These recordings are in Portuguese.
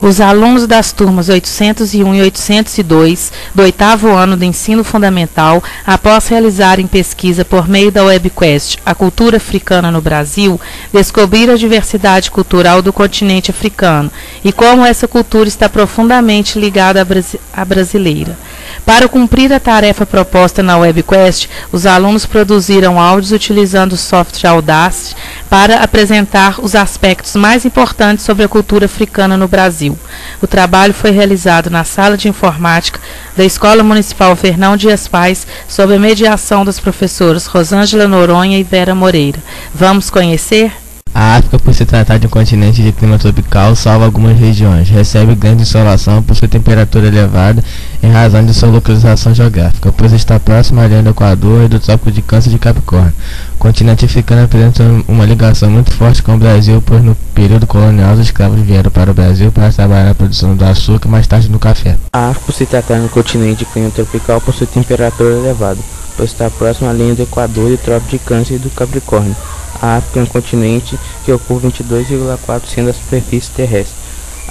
Os alunos das turmas 801 e 802 do 8º ano do ensino fundamental, após realizarem pesquisa por meio da webquest A Cultura Africana no Brasil, descobriram a diversidade cultural do continente africano e como essa cultura está profundamente ligada à brasileira. Para cumprir a tarefa proposta na webquest, os alunos produziram áudios utilizando o software Audacity para apresentar os aspectos mais importantes sobre a cultura africana no Brasil. O trabalho foi realizado na sala de informática da Escola Municipal Fernão Dias Pais, sob a mediação dos professores Rosângela Noronha e Vera Moreira. Vamos conhecer? A África, por se tratar de um continente de clima tropical, salva algumas regiões. Recebe grande insolação por sua temperatura elevada em razão de sua localização geográfica, pois está próximo à linha do Equador e do Trópico de Câncer de Capricórnio. O continente africano apresenta uma ligação muito forte com o Brasil, pois no período colonial os escravos vieram para o Brasil para trabalhar na produção do açúcar e mais tarde no café. A África, por se tratar de um continente de clima tropical, possui temperatura elevada, pois está próximo à linha do Equador e do Trópico de Câncer e do Capricórnio. A África é um continente que ocupa 22,4% da superfície terrestre.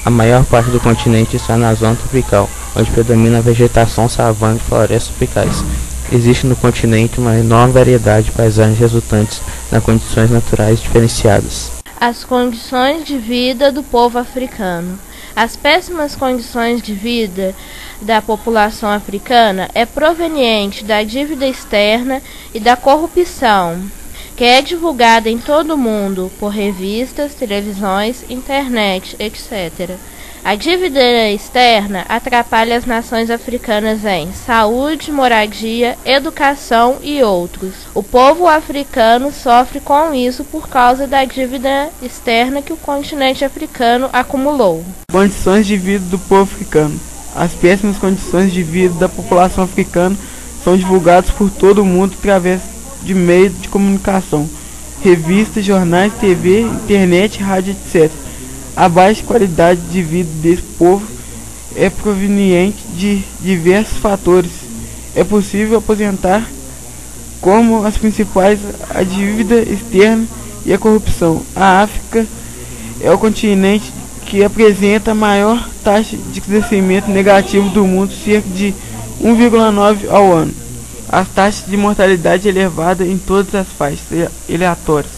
A maior parte do continente está na zona tropical, onde predomina a vegetação savana e florestas tropicais. Existe no continente uma enorme variedade de paisagens resultantes nas condições naturais diferenciadas. As condições de vida do povo africano. As péssimas condições de vida da população africana é proveniente da dívida externa e da corrupção, que é divulgada em todo o mundo por revistas, televisões, internet, etc. A dívida externa atrapalha as nações africanas em saúde, moradia, educação e outros. O povo africano sofre com isso por causa da dívida externa que o continente africano acumulou. Condições de vida do povo africano. As péssimas condições de vida da população africana são divulgadas por todo o mundo através de meios de comunicação, revistas, jornais, TV, internet, rádio, etc. A baixa qualidade de vida desse povo é proveniente de diversos fatores. É possível apontar como as principais a dívida externa e a corrupção. A África é o continente que apresenta a maior taxa de crescimento negativo do mundo, cerca de 1,9 ao ano. As taxas de mortalidade elevadas em todas as faixas aleatórias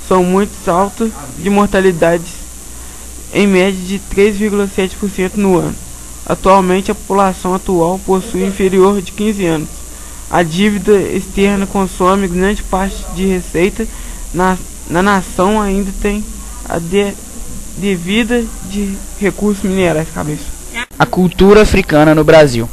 são muito altas, de mortalidade em média de 3,7% no ano. Atualmente, a população atual possui inferior de 15 anos. A dívida externa consome grande parte de receita na nação, ainda tem a devida de recursos minerais. A cultura africana no Brasil.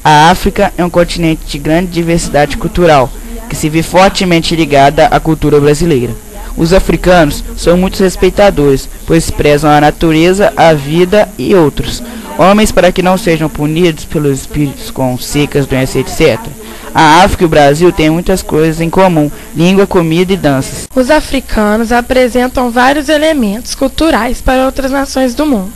A África é um continente de grande diversidade cultural, que se vê fortemente ligada à cultura brasileira. Os africanos são muito respeitadores, pois prezam a natureza, a vida e outros. Homens para que não sejam punidos pelos espíritos com secas, doenças, etc. A África e o Brasil têm muitas coisas em comum: língua, comida e danças. Os africanos apresentam vários elementos culturais para outras nações do mundo.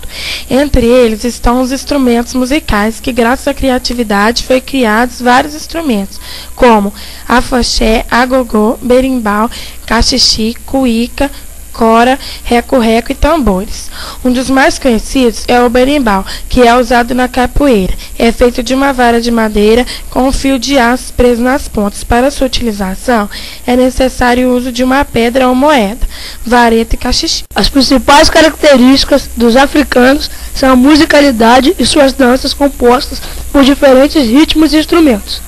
Entre eles estão os instrumentos musicais, que graças à criatividade foi criados vários instrumentos, como afoxé, agogô, berimbau, cachixi, cuíca, cora, reco-reco e tambores. Um dos mais conhecidos é o berimbau, que é usado na capoeira. É feito de uma vara de madeira com um fio de aço preso nas pontas. Para sua utilização, é necessário o uso de uma pedra ou moeda, vareta e cachixi. As principais características dos africanos são a musicalidade e suas danças compostas por diferentes ritmos e instrumentos.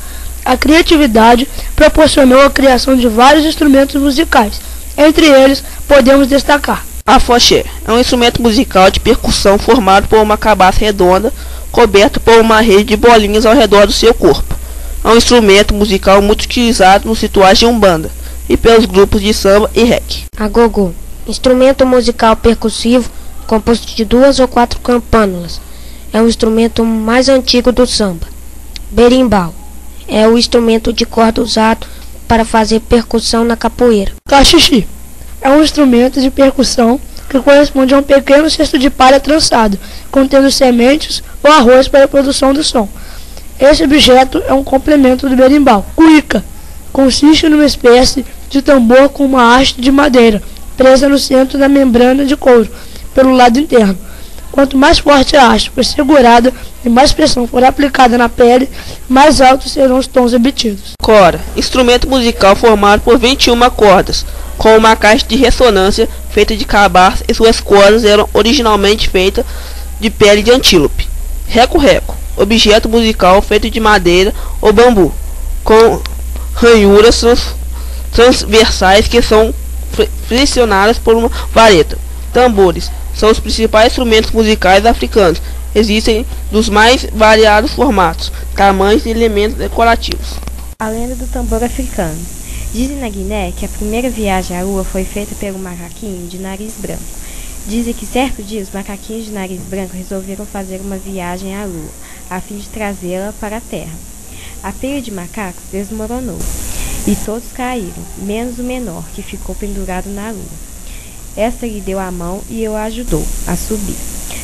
A criatividade proporcionou a criação de vários instrumentos musicais. Entre eles, podemos destacar afoxé. É um instrumento musical de percussão formado por uma cabaça redonda, coberto por uma rede de bolinhas ao redor do seu corpo. É um instrumento musical muito utilizado nos rituais de umbanda e pelos grupos de samba e reggae. Agogô. Instrumento musical percussivo composto de 2 ou 4 campânulas. É o instrumento mais antigo do samba. Berimbau. É o instrumento de corda usado para fazer percussão na capoeira. Cachixi é um instrumento de percussão que corresponde a um pequeno cesto de palha trançado, contendo sementes ou arroz para a produção do som. Esse objeto é um complemento do berimbau. Cuíca consiste numa espécie de tambor com uma haste de madeira, presa no centro da membrana de couro, pelo lado interno. Quanto mais forte a haste for segurada e mais pressão for aplicada na pele, mais altos serão os tons obtidos. Cora, instrumento musical formado por 21 cordas, com uma caixa de ressonância feita de cabaço e suas cordas eram originalmente feitas de pele de antílope. Reco-reco, objeto musical feito de madeira ou bambu, com ranhuras transversais que são pressionadas por uma vareta. Tambores são os principais instrumentos musicais africanos. Existem dos mais variados formatos, tamanhos e elementos decorativos. A lenda do tambor africano. Dizem na Guiné que a primeira viagem à lua foi feita pelo macaquinho de nariz branco. Dizem que certo dia os macaquinhos de nariz branco resolveram fazer uma viagem à lua, a fim de trazê-la para a terra. A pilha de macacos desmoronou e todos caíram, menos o menor, que ficou pendurado na lua. Esta lhe deu a mão e o ajudou a subir.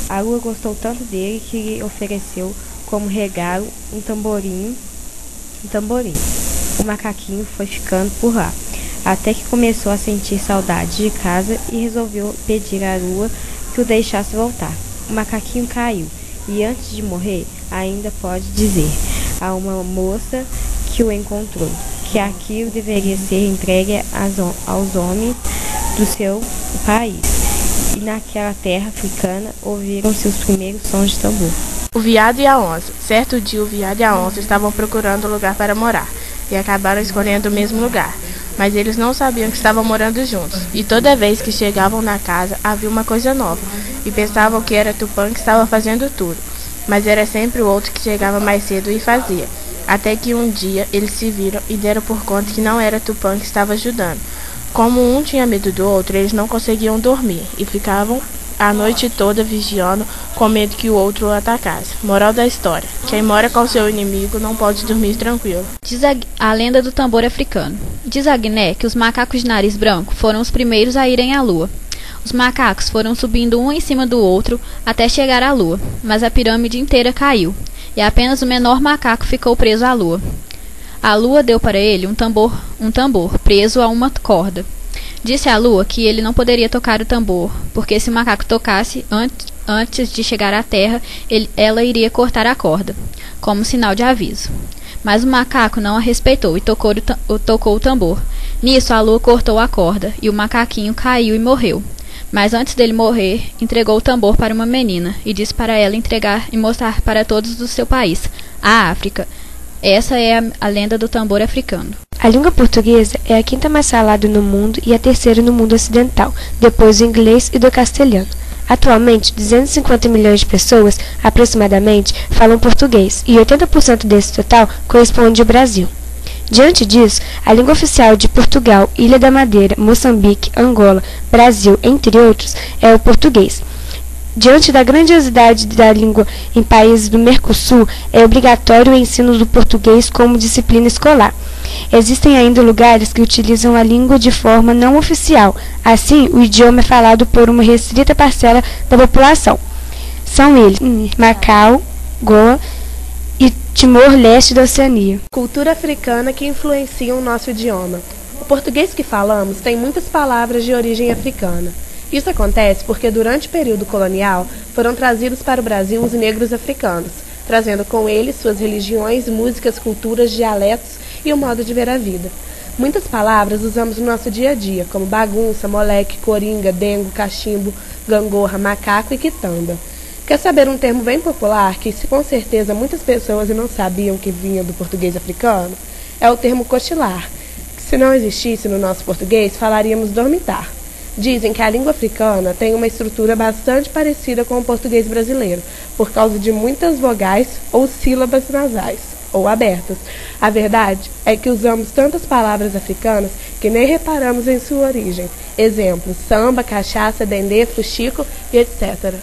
A lua gostou tanto dele que lhe ofereceu como regalo um tamborim. O macaquinho foi ficando por lá, até que começou a sentir saudade de casa e resolveu pedir à lua que o deixasse voltar. O macaquinho caiu e antes de morrer ainda pode dizer a uma moça que o encontrou que aquilo deveria ser entregue aos homens do seu país. E naquela terra africana ouviram-se os primeiros sons de tambor. O veado e a onça. Certo dia o veado e a onça estavam procurando um lugar para morar e acabaram escolhendo o mesmo lugar. Mas eles não sabiam que estavam morando juntos, e toda vez que chegavam na casa havia uma coisa nova, e pensavam que era Tupã que estava fazendo tudo, mas era sempre o outro que chegava mais cedo e fazia. Até que um dia eles se viram e deram por conta que não era Tupã que estava ajudando. Como um tinha medo do outro, eles não conseguiam dormir e ficavam a noite toda vigiando com medo que o outro o atacasse. Moral da história: quem mora com seu inimigo não pode dormir tranquilo. Diz a lenda do tambor africano. Diz a Guiné que os macacos de nariz branco foram os primeiros a irem à lua. Os macacos foram subindo um em cima do outro até chegar à lua, mas a pirâmide inteira caiu, e apenas o menor macaco ficou preso à lua. A lua deu para ele um tambor preso a uma corda. Disse à lua que ele não poderia tocar o tambor, porque se o macaco tocasse antes de chegar à terra, ela iria cortar a corda, como sinal de aviso. Mas o macaco não a respeitou e tocou o tambor. Nisso a lua cortou a corda, e o macaquinho caiu e morreu. Mas antes dele morrer, entregou o tambor para uma menina, e disse para ela entregar e mostrar para todos do seu país, a África. Essa é a lenda do tambor africano. A língua portuguesa é a quinta mais falada no mundo e a terceira no mundo ocidental, depois do inglês e do castelhano. Atualmente, 250 milhões de pessoas, aproximadamente, falam português, e 80% desse total corresponde ao Brasil. Diante disso, a língua oficial de Portugal, Ilha da Madeira, Moçambique, Angola, Brasil, entre outros, é o português. Diante da grandiosidade da língua em países do Mercosul, é obrigatório o ensino do português como disciplina escolar. Existem ainda lugares que utilizam a língua de forma não oficial. Assim, o idioma é falado por uma restrita parcela da população. São eles Macau, Goa e Timor-Leste da Oceania. Cultura africana que influencia o nosso idioma. O português que falamos tem muitas palavras de origem africana. Isso acontece porque durante o período colonial foram trazidos para o Brasil os negros africanos, trazendo com eles suas religiões, músicas, culturas, dialetos e o modo de ver a vida. Muitas palavras usamos no nosso dia a dia, como bagunça, moleque, coringa, dengo, cachimbo, gangorra, macaco e quitanda. Quer saber um termo bem popular que, com certeza, muitas pessoas não sabiam que vinha do português africano? É o termo cochilar, que se não existisse no nosso português, falaríamos dormitar. Dizem que a língua africana tem uma estrutura bastante parecida com o português brasileiro, por causa de muitas vogais ou sílabas nasais, ou abertas. A verdade é que usamos tantas palavras africanas que nem reparamos em sua origem. Exemplos: samba, cachaça, dendê, fuxico e etc.